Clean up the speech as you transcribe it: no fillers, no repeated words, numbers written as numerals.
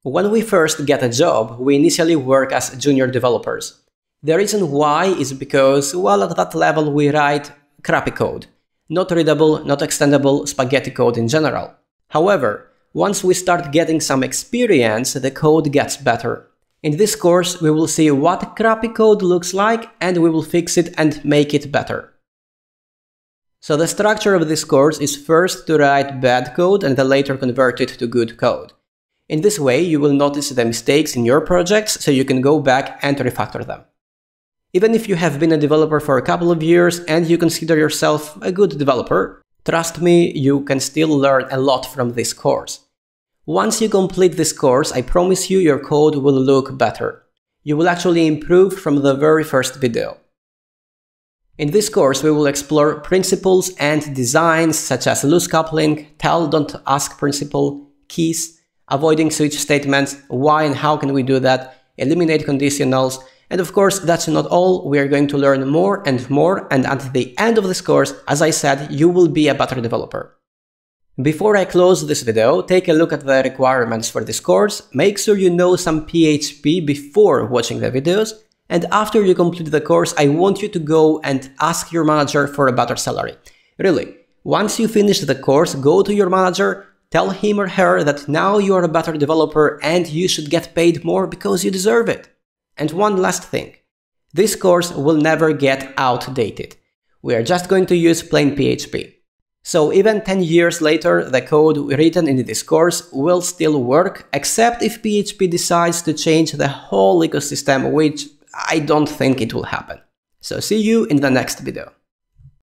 When we first get a job, we initially work as junior developers. The reason why is because, well, at that level we write crappy code. Not readable, not extendable, spaghetti code in general. However, once we start getting some experience, the code gets better. In this course, we will see what crappy code looks like and we will fix it and make it better. So the structure of this course is first to write bad code and then later convert it to good code. In this way, you will notice the mistakes in your projects so you can go back and refactor them. Even if you have been a developer for a couple of years and you consider yourself a good developer, trust me, you can still learn a lot from this course. Once you complete this course, I promise you your code will look better. You will actually improve from the very first video. In this course, we will explore principles and designs such as loose coupling, tell don't ask principle, keys, avoiding switch statements, why and how can we do that, eliminate conditionals, and of course that's not all, we are going to learn more, and at the end of this course, as I said, you will be a better developer. Before I close this video, take a look at the requirements for this course, make sure you know some PHP before watching the videos, and after you complete the course, I want you to go and ask your manager for a better salary. Really, once you finish the course, go to your manager, tell him or her that now you are a better developer and you should get paid more because you deserve it. And one last thing, this course will never get outdated. We are just going to use plain PHP. So even 10 years later, the code written in this course will still work, except if PHP decides to change the whole ecosystem, which I don't think it will happen. So see you in the next video.